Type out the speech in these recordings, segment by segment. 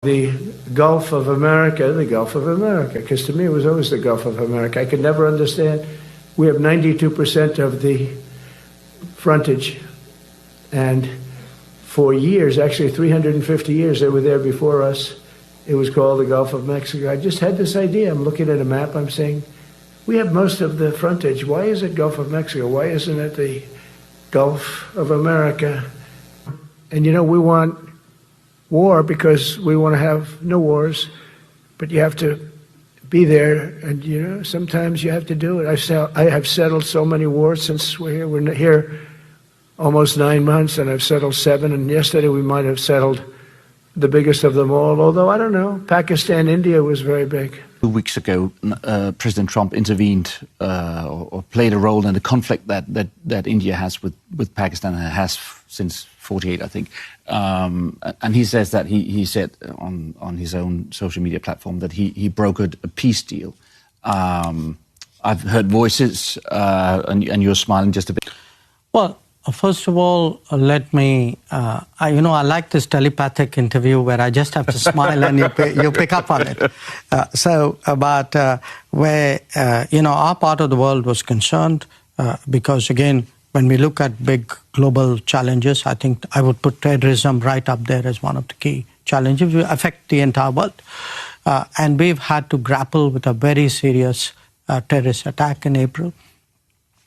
The Gulf of America, because to me it was always the Gulf of America. I could never understand. We have 92% of the frontage, and for years, actually 350 years, they were there before us. It was called the Gulf of Mexico. I just had this idea. I'm looking at a map, I'm saying, we have most of the frontage. Why is it Gulf of Mexico? Why isn't it the Gulf of America? And you know, we want war because we want to have no wars, but you have to be there, and you know, sometimes you have to do it. I have settled so many wars since we're here. We're here almost 9 months, and I've settled 7, and yesterday we might have settled the biggest of them all, although I don't know, Pakistan, India was very big. 2 weeks ago, President Trump intervened or played a role in the conflict that India has with Pakistan, and has since 48, I think. And he says that he said on his own social media platform that he brokered a peace deal. I've heard voices, and you're smiling just a bit. Well, first of all, let me, I like this telepathic interview where I just have to smile and you pick up on it. Where, our part of the world was concerned, because again, when we look at big global challenges, I think I would put terrorism right up there as one of the key challenges which affect the entire world. And we've had to grapple with a very serious terrorist attack in April.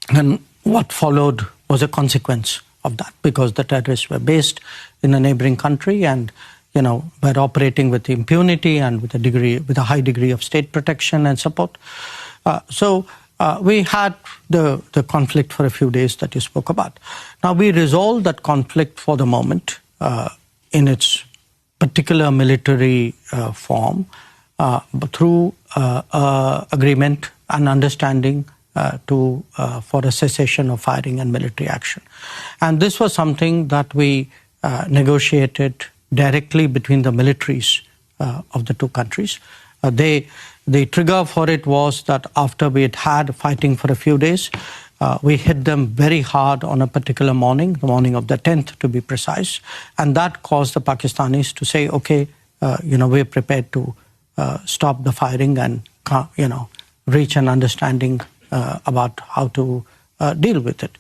And what followed was a consequence of that, because the terrorists were based in a neighboring country and, were operating with impunity and with a high degree of state protection and support. We had the conflict for a few days that you spoke about. Now, we resolved that conflict for the moment in its particular military form through agreement and understanding for a cessation of firing and military action. And this was something that we negotiated directly between the militaries of the two countries. The trigger for it was that after we had fighting for a few days, we hit them very hard on a particular morning, the morning of the 10th to be precise, and that caused the Pakistanis to say, okay, we're prepared to stop the firing and, reach an understanding about how to deal with it.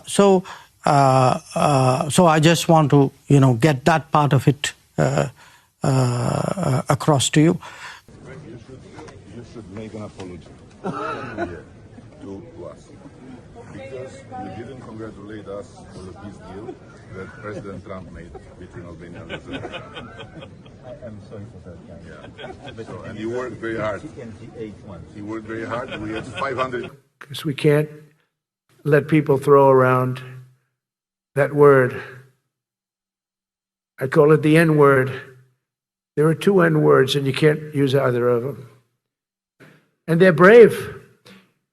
So I just want to, get that part of it across to you. You should make an apology to us, because you didn't congratulate us for the peace deal that President Trump made between Albania and Azerbaijan. I'm sorry for that, guys. Yeah. And you worked very hard. You worked very hard. We had 500. Because we can't let people throw around that word. I call it the N-word. There are 2 N-words, and you can't use either of them. And they're brave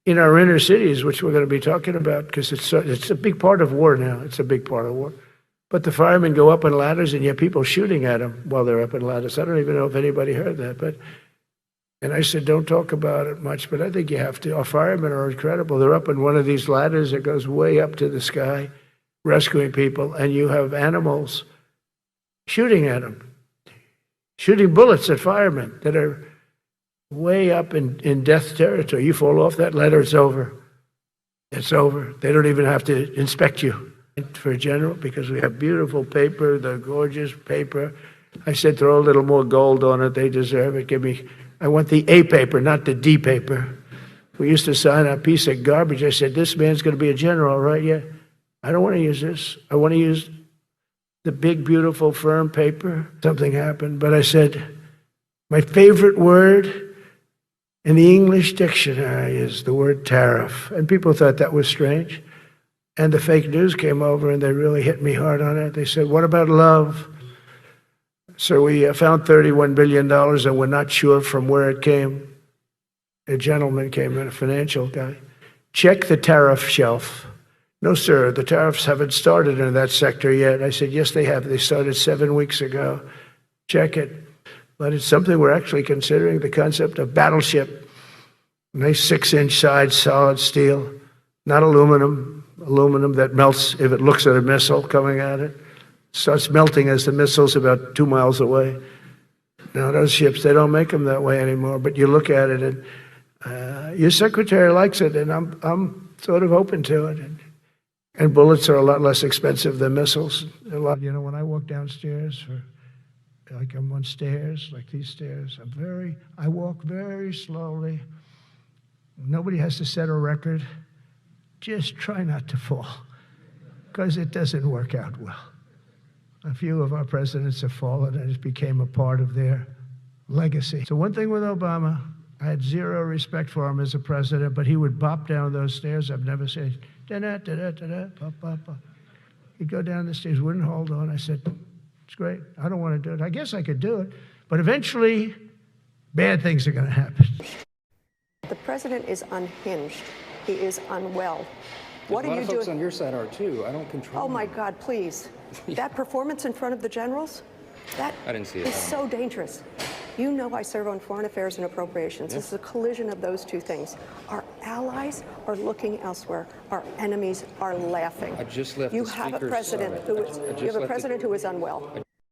in our inner cities, which we're going to be talking about, because it's a big part of war now. It's a big part of war. But the firemen go up on ladders, and you have people shooting at them while they're up on ladders. I don't even know if anybody heard that. And I said, don't talk about it much, but I think you have to. Our firemen are incredible. They're up on one of these ladders that goes way up to the sky, rescuing people, and you have animals shooting at them, shooting bullets at firemen that are way up in death territory. You fall off that ladder, it's over. It's over. They don't even have to inspect you. For a general, because we have beautiful paper, the gorgeous paper. I said, throw a little more gold on it. They deserve it. I want the A paper, not the D paper. We used to sign a piece of garbage. I said, this man's going to be a general, right? Yeah. I don't want to use this. I want to use the big, beautiful, firm paper. Something happened, but I said, my favorite word in the English dictionary is the word tariff. And people thought that was strange. And the fake news came over, and they really hit me hard on it. They said, what about love? So we found $31 billion, and we're not sure from where it came. A gentleman came in, a financial guy. Check the tariff shelf. No, sir, the tariffs haven't started in that sector yet. I said, yes, they have. They started 7 weeks ago. Check it. But it's something we're actually considering, the concept of battleship. Nice 6-inch sides, solid steel, not aluminum that melts if it looks at a missile coming at it. Starts melting as the missile's about 2 miles away. No, those ships, they don't make them that way anymore. But you look at it, and your secretary likes it, and I'm sort of open to it. And bullets are a lot less expensive than missiles. You know, when I walk downstairs, like I'm on stairs, like these stairs, I walk very slowly. Nobody has to set a record. Just try not to fall, because it doesn't work out well. A few of our presidents have fallen, and it became a part of their legacy. So one thing with Obama, I had zero respect for him as a president, but he would bop down those stairs. I've never said, da-da-da-da-da-da, pop, pop, pop. He'd go down the stairs, wouldn't hold on. I said, it's great. I don't want to do it. I guess I could do it. But eventually, bad things are going to happen. The president is unhinged. He is unwell. What are you doing? A lot of folks on your side are too. I don't control. Oh my God, please. That performance in front of the generals, that I didn't see it. Is so dangerous. You know I serve on foreign affairs and appropriations. This is a collision of those two things. Our allies are looking elsewhere. Our enemies are laughing. I just left. You have a president who is unwell.